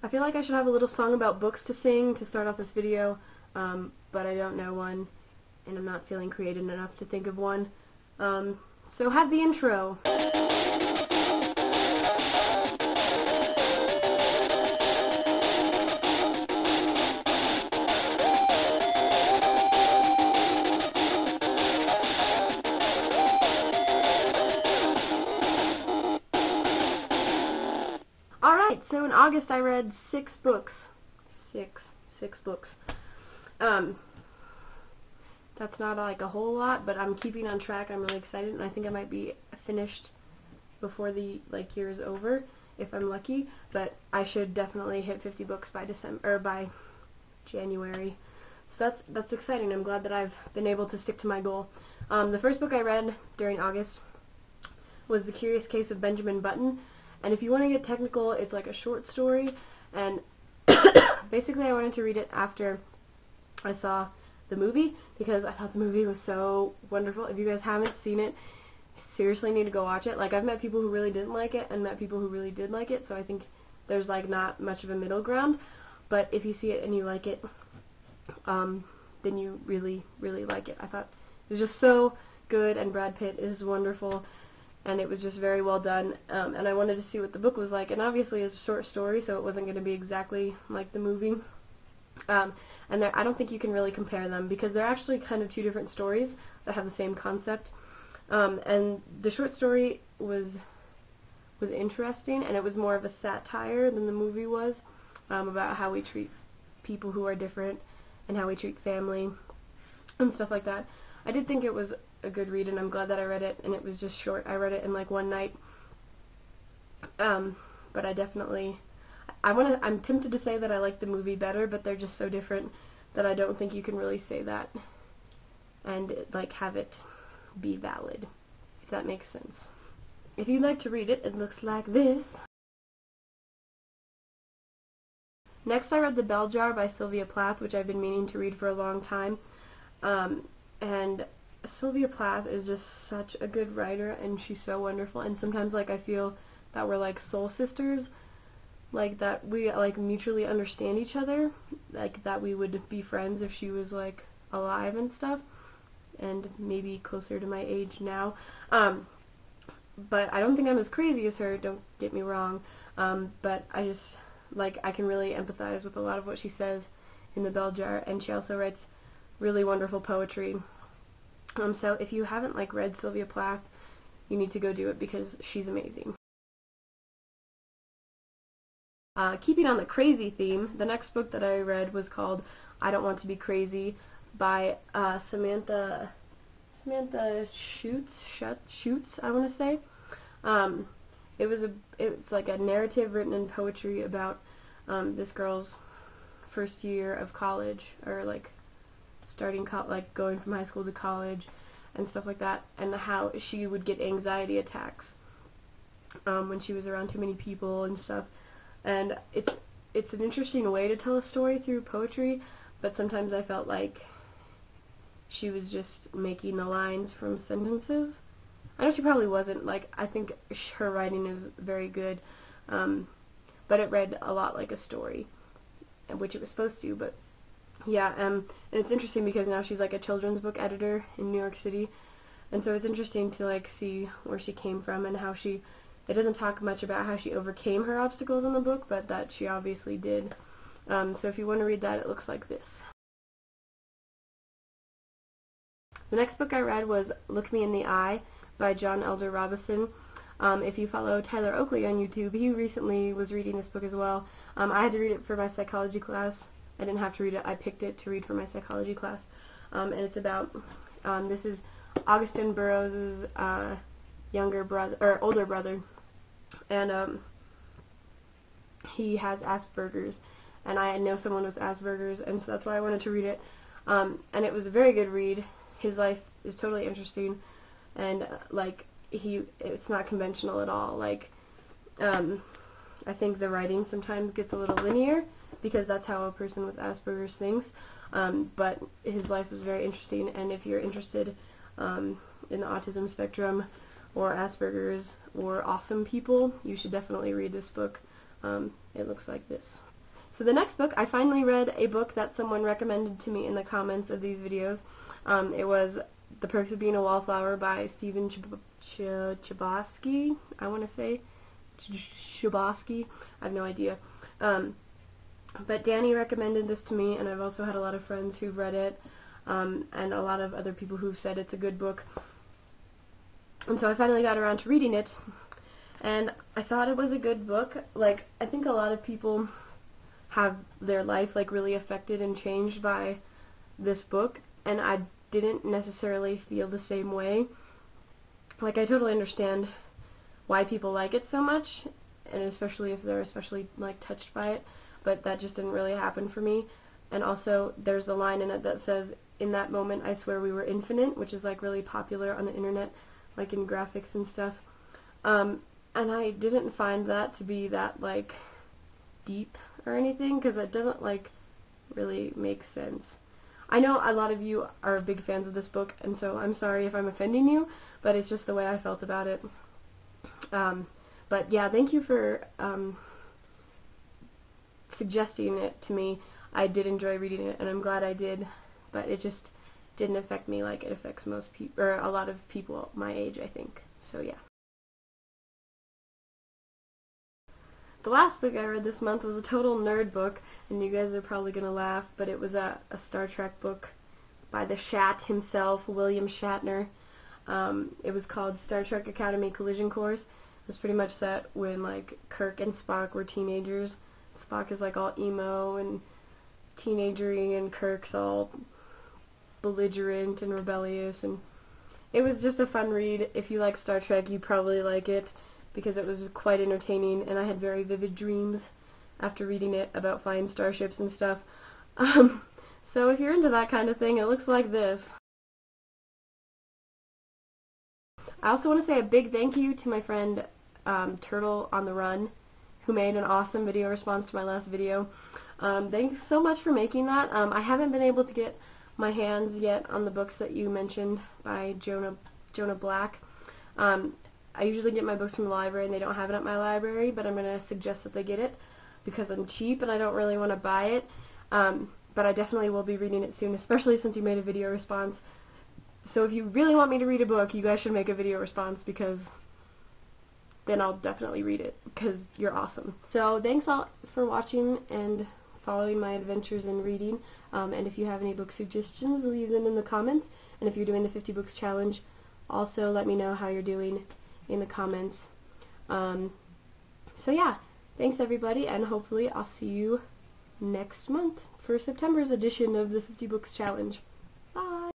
I feel like I should have a little song about books to sing to start off this video, but I don't know one, and I'm not feeling creative enough to think of one. So have the intro. Alright, so in August I read 6 books. Six books. That's not like a whole lot, but I'm keeping on track. I'm really excited, and I think I might be finished before the year is over, if I'm lucky. But I should definitely hit 50 books by December or by January. So that's exciting. I'm glad that I've been able to stick to my goal. The first book I read during August was The Curious Case of Benjamin Button. And if you want to get technical, it's like a short story, and basically I wanted to read it after I saw the movie, because I thought the movie was so wonderful. If you guys haven't seen it, seriously need to go watch it. Like, I've met people who really didn't like it, and met people who really did like it, so I think there's like not much of a middle ground. But if you see it and you like it, then you really, really like it. I thought it was just so good, and Brad Pitt is wonderful. And it was just very well done, and I wanted to see what the book was like, and obviously it's a short story, so it wasn't going to be exactly like the movie, and I don't think you can really compare them, because they're actually kind of two different stories that have the same concept, and the short story was interesting, and it was more of a satire than the movie was, about how we treat people who are different, and how we treat family, and stuff like that. I did think it was a good read, and I'm glad that I read it, and it was just short. I read it in like one night, but I definitely, I'm tempted to say that I like the movie better, but they're just so different that I don't think you can really say that and like have it be valid, if that makes sense. If you'd like to read it, it looks like this. Next I read The Bell Jar by Sylvia Plath, which I've been meaning to read for a long time, and Sylvia Plath is just such a good writer, and she's so wonderful, and sometimes like I feel that we're like soul sisters, like that we like mutually understand each other, like that we would be friends if she was like alive and stuff, and maybe closer to my age now, but I don't think I'm as crazy as her, don't get me wrong, but I just, like, I can really empathize with a lot of what she says in The Bell Jar, and she also writes really wonderful poetry. So if you haven't like read Sylvia Plath, you need to go do it, because she's amazing. Keeping on the crazy theme, the next book that I read was called I Don't Want to Be Crazy by Samantha Schutz, I want to say. It's like a narrative written in poetry about this girl's first year of college, or like like going from high school to college and stuff like that, and how she would get anxiety attacks when she was around too many people and stuff. And it's an interesting way to tell a story through poetry, but sometimes I felt like she was just making the lines from sentences. I know she probably wasn't. Like, I think her writing is very good, but it read a lot like a story, which it was supposed to, but yeah, and it's interesting because now she's like a children's book editor in New York City, and so it's interesting to like see where she came from and how it doesn't talk much about how she overcame her obstacles in the book, but that she obviously did. So if you want to read that, it looks like this. The next book I read was Look Me in the Eye by John Elder Robison. If you follow Tyler Oakley on YouTube, he recently was reading this book as well. I had to read it for my psychology class. I didn't have to read it. I picked it to read for my psychology class. And it's about, this is Augusten Burroughs' older brother. And he has Asperger's. And I know someone with Asperger's, and so that's why I wanted to read it. And it was a very good read. His life is totally interesting. And, it's not conventional at all. Like, I think the writing sometimes gets a little linear, because that's how a person with Asperger's thinks, but his life was very interesting, and if you're interested in the autism spectrum, or Asperger's, or awesome people, you should definitely read this book. It looks like this. So the next book, I finally read a book that someone recommended to me in the comments of these videos. It was The Perks of Being a Wallflower by Stephen Chbosky, I want to say. Chbosky, I have no idea. But Danny recommended this to me, and I've also had a lot of friends who've read it, and a lot of other people who've said it's a good book. And so I finally got around to reading it, and I thought it was a good book. Like, I think a lot of people have their life like really affected and changed by this book, and I didn't necessarily feel the same way. Like, I totally understand why people like it so much, and especially if they're like touched by it, but that just didn't really happen for me. And also there's a line in it that says, "In that moment I swear we were infinite," which is like really popular on the internet, like in graphics and stuff. And I didn't find that to be that like deep or anything, because it doesn't like really make sense. I know a lot of you are big fans of this book, and so I'm sorry if I'm offending you, but it's just the way I felt about it. But yeah, thank you for suggesting it to me. I did enjoy reading it, and I'm glad I did, but it just didn't affect me like it affects most people, or a lot of people my age, I think. So yeah. The last book I read this month was a total nerd book, and you guys are probably going to laugh, but it was a Star Trek book by the Shat himself, William Shatner. It was called Star Trek Academy Collision Course. It was pretty much set when like Kirk and Spock were teenagers. Spock is like all emo and teenagery, and Kirk's all belligerent and rebellious, and it was just a fun read. If you like Star Trek, you probably like it, because it was quite entertaining, and I had very vivid dreams after reading it about flying starships and stuff. So if you're into that kind of thing, it looks like this. I also want to say a big thank you to my friend Turtle on the Run, who made an awesome video response to my last video. Thanks so much for making that. I haven't been able to get my hands yet on the books that you mentioned by Jonah Black. I usually get my books from the library, and they don't have it at my library, but I'm going to suggest that they get it because I'm cheap and I don't really want to buy it. But I definitely will be reading it soon, especially since you made a video response. So if you really want me to read a book, you guys should make a video response, because then I'll definitely read it, because you're awesome. So thanks all for watching and following my adventures in reading. And if you have any book suggestions, leave them in the comments. And if you're doing the 50 Books Challenge, also let me know how you're doing in the comments. So yeah, thanks everybody, and hopefully I'll see you next month for September's edition of the 50 Books Challenge.